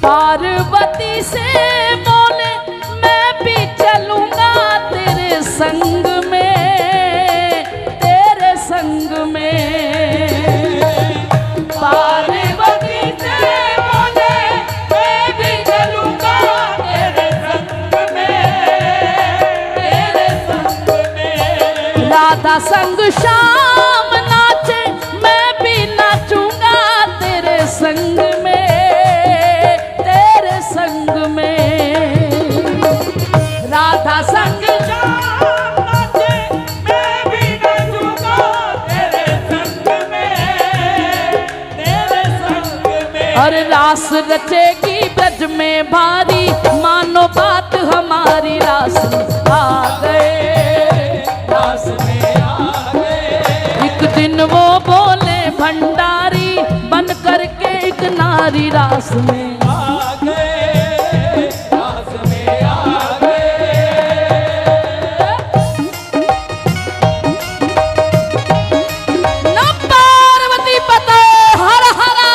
पार्वती से बोले मैं भी चलूंगा तेरे संग में, तेरे संग में। पार्वती से बोले मैं भी चलूंगा तेरे संग में, तेरे संग में। राधा संग श्याम नाचे मैं भी नाचूंगा तेरे संग में, तेरे संग में। राधा संग श्याम नाचे मैं भी नाचूंगा तेरे संग में, तेरे संग में। और रास रचेगी ब्रज में भारी, मानो बात हमारी रास में आ गए, रास में आ गए। एक दिन वो बोले भंडारी बन करके एक नारी रास में आ गए, रास में आ गए। न पार्वती पते हर हरा।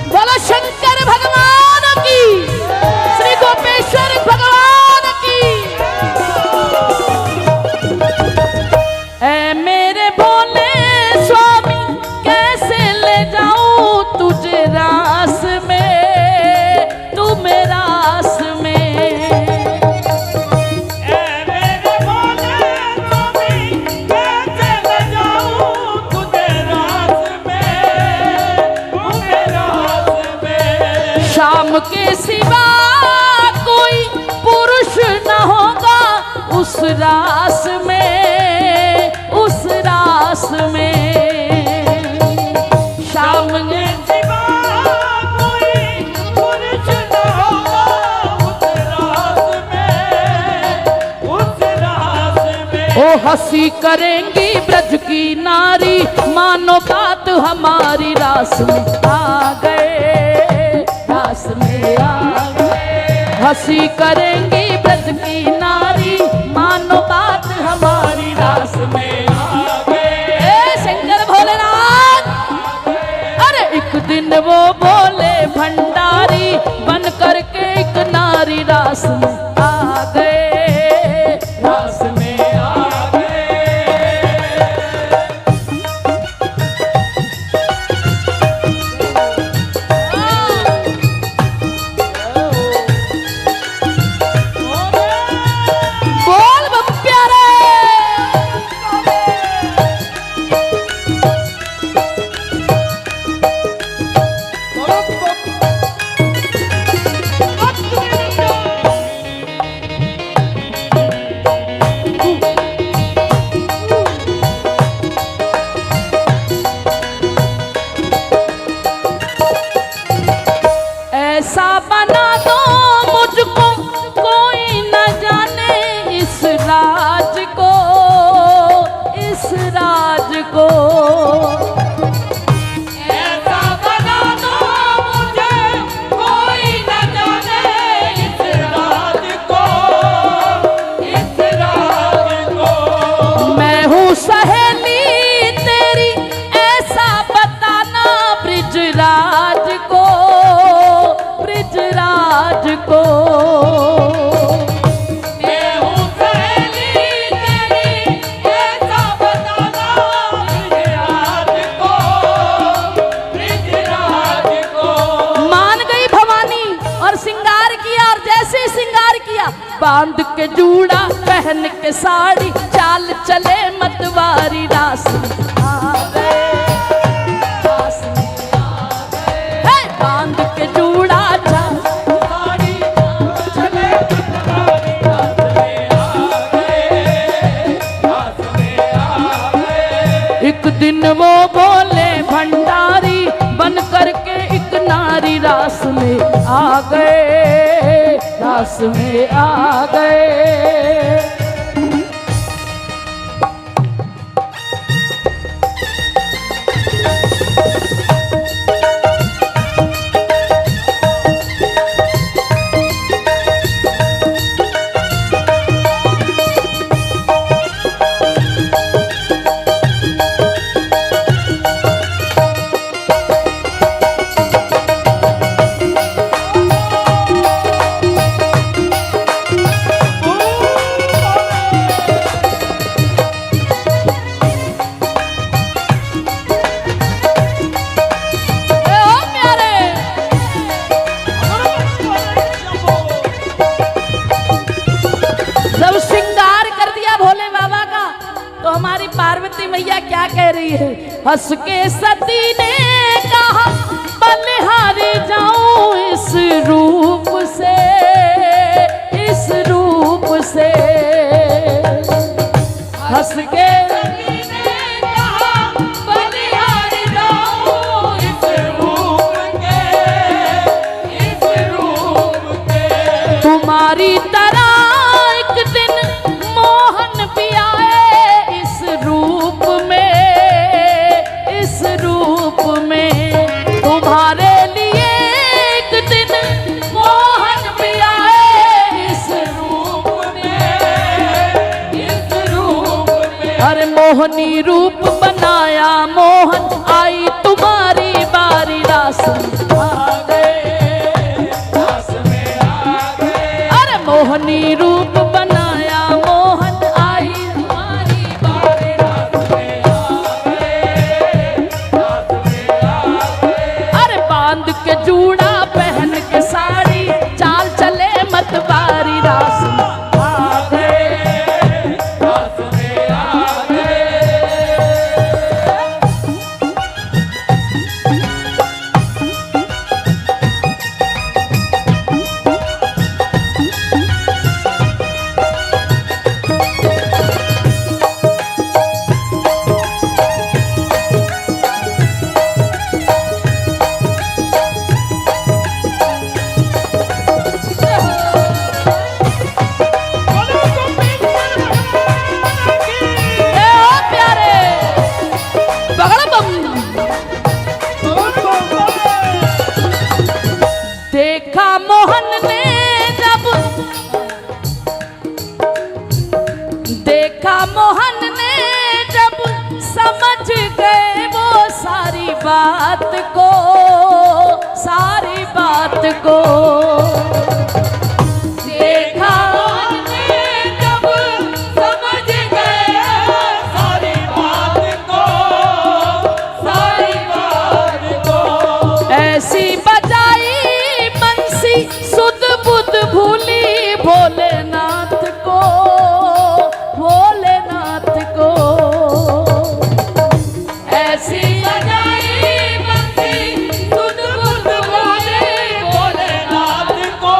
बोलो शंकर भगवान की, श्री गोपेश्वर भगवान की। ऐ मेरे भोले स्वामी कैसे ले जाऊं तुझे रास में, तुम्हें रास में। ऐ मेरे भोले स्वामी कैसे ले जाऊं तुझे रास में, तुझे रास में। शाम के सिवा कोई पुरुष न होगा उस रास में, उस रास में। शाम के सिवा कोई पुरुष न होगा उस रास में, उस रास में। ओ हंसी करेंगी ब्रज की नारी, मानो बात हमारी रास में आ गए, रास में आ गए। हंसी करेंगी ब्रज की नारी, मानो बात हमारी रास में आ गए। ए शंकर भोलेनाथ। अरे एक दिन वो बोले भंडारी बन करके एक नारी रास में आ गए, रास में आ गए। बोल बम प्यारे। ऐसा बना दो मुझको कोई न जाने इस राज को, इस राज को। ऐसा बना दो मुझे कोई न जाने इस राज को, इस राज को। मैं हूँ सहेली तेरी ऐसा बताना ब्रिजराज को, ब्रिजराज को। मैं हूँ सहेली तेरी ऐसा बताना ब्रिजराज को, ब्रिजराज को। मान गई भवानी और श्रृंगार किया, और जैसे ही श्रृंगार किया बांध के जूड़ा पहन के साड़ी, चाल चले मतवारी रास में आ गए, रास में आ गए। हे, बांध के जूड़ा चाल साड़ी चले मतवारी रास में आ गए, रास में आ गए। एक दिन वो बोले भंडारी बन करके एक नारी रास में आ गए, रास में आ गए। मैया क्या कह रही है? हंस के सती ने कहा बलिहारी जाऊं इस रूप से, इस रूप से। हंस के तुम्हारी तरह एक दिन मोहन भी आए इस रूप में, इस रूप में। तुम्हारे लिए एक दिन मोहन भी आए इस रूप में, इस रूप में। अरे मोहनी रूप बनाया मोहन, आई तुम्हारी बारी, रास आ गए, मोहनी रूप बनाया मोहन, आई हमारी बारी, रात में आ गए, रात में आ गए। अरे बांध के जूड़ा पहन के साड़ी, चाल चले मतवारी, रास में आ गए, रास में आ गए। देखा मोहन ने जब, देखा मोहन ने जब, समझ गए वो सारी बात को, सारी बात को। देखा मोहन ने जब, समझ गए सारी बात को, सारी बात को। ऐसी बजाई सुध बुध भूली भोलेनाथ को, भोलेनाथ को। ऐसी बजाई बंसी सुध बुध भूली भोलेनाथ को,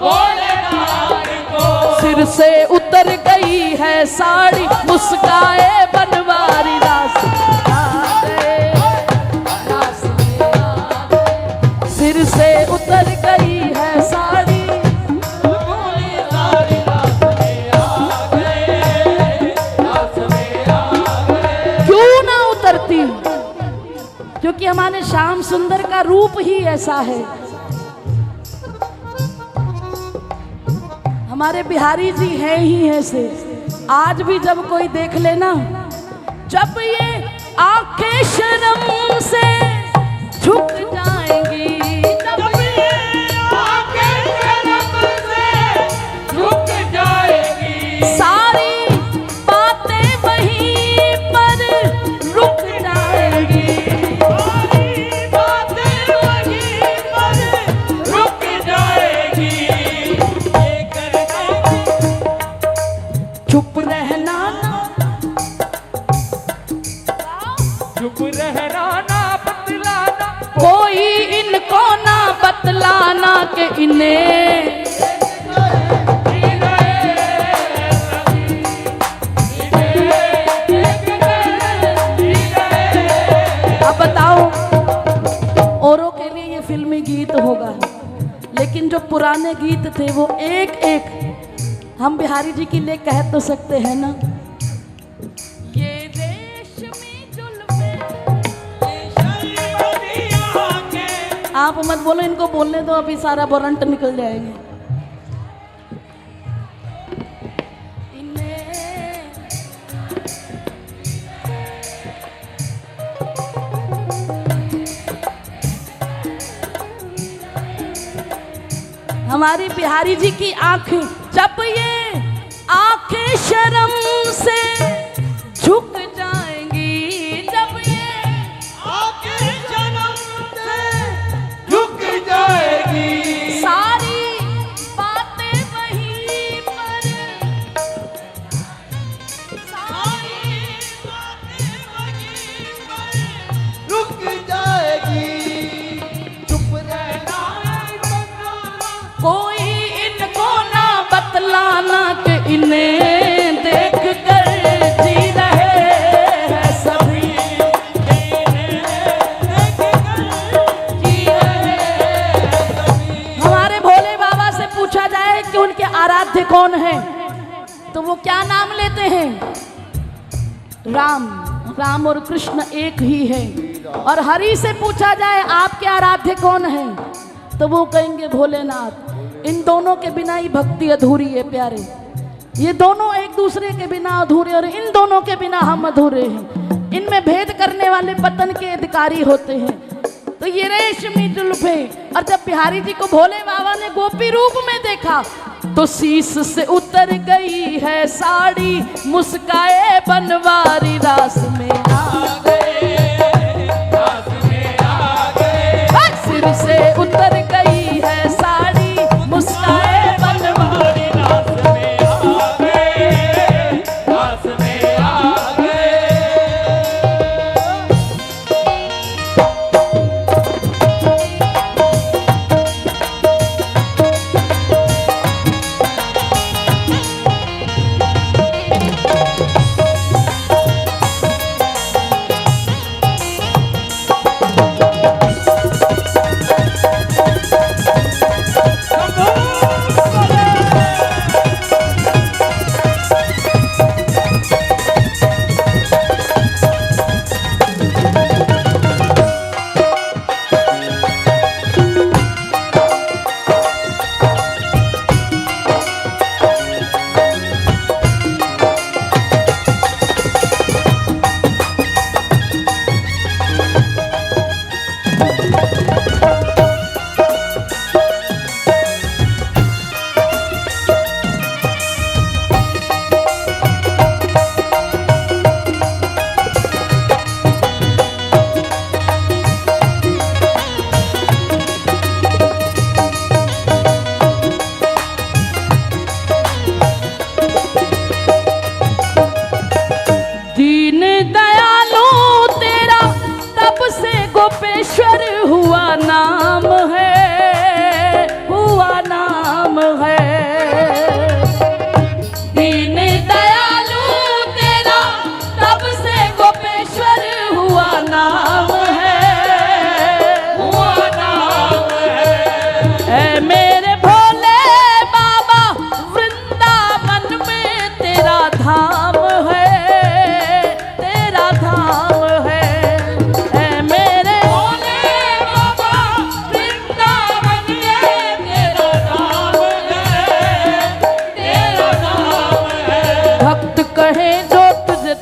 भोलेनाथ को। सिर से उतर गई है साड़ी, मुस्काए बनवारी, रास आ गए, रास में आ गए। सिर से उतर गई है साड़ी, सारी रात में आ गए, रात में आ गए। क्यों ना उतरती? क्योंकि हमारे श्याम सुंदर का रूप ही ऐसा है। हमारे बिहारी जी हैं ही ऐसे। आज भी जब कोई देख लेना, जब ये आंखें शर्म से झुक जाएंगी, सारी बातें वहीं पर रुक जाएंगी, सारी बातें वहीं पर रुक जाएंगी। ये करके चुप रहना ना, चुप रहना ना बतलाना, कोई इनको ना बतलाना कि इन्हें बताओ। औरों के लिए ये फिल्मी गीत होगा, लेकिन जो पुराने गीत थे वो एक एक हम बिहारी जी के लिए कह तो सकते हैं ना। ये रेशमी जुल्फे, आप मत बोलो, इनको बोलने दो, अभी सारा वारंट निकल जाएंगे। हमारी बिहारी जी की आंखें, जब ये आंखें शर्म से झुक जाएंगी, जब ये आंखें शर्म से झुक जाएगी, सारी बातें वहीं पर, सारी कोई इनको ना बतलाना कि इन्हें देख कर जी रहे हैं सभी, हमारे भोले बाबा से पूछा जाए कि उनके आराध्य कौन हैं तो वो क्या नाम लेते हैं? राम। राम और कृष्ण एक ही है। और हरि से पूछा जाए आपके आराध्य कौन हैं तो वो कहेंगे भोलेनाथ। इन दोनों के बिना ही भक्ति अधूरी है प्यारे, ये दोनों एक दूसरे के बिना अधूरे और इन दोनों के बिना हम अधूरे हैं। इनमें भेद करने वाले पतन के अधिकारी होते हैं। तो ये रेशमी जुल्फे, और जब बिहारी जी को भोले बाबा ने गोपी रूप में देखा तो शीश से उतर गई है साड़ी, मुस्काए बनवारी रास में आ गए, सिर से उतर गई है साड़ी, मुस्काए बनवारी रास में आ गए, रास में आ गए।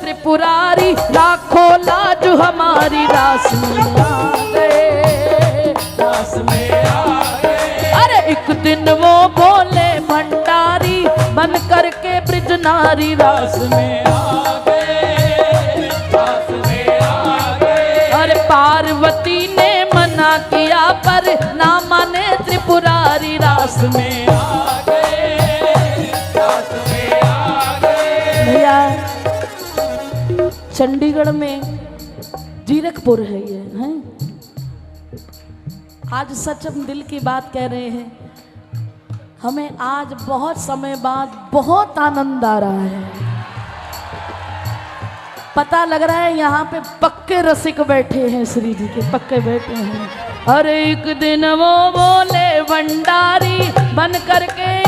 त्रिपुरारी लाखों लाज हमारी रास में आ गए, रास में आ गए। अरे एक दिन वो बोले भंडारी बन करके ब्रिज नारी रास में आ गए, रास में आ गए। अरे पार्वती ने मना किया पर ना माने त्रिपुरारी रास में आ गए, रास में आ गए। भैया चंडीगढ़ में जीरकपुर है ये हैं। आज सच हम दिल की बात कह रहे हैं, हमें आज बहुत समय बाद बहुत आनंद आ रहा है। पता लग रहा है यहाँ पे पक्के रसिक बैठे हैं, श्री जी के पक्के बैठे हैं। हर एक दिन वो बोले भंडारी बन करके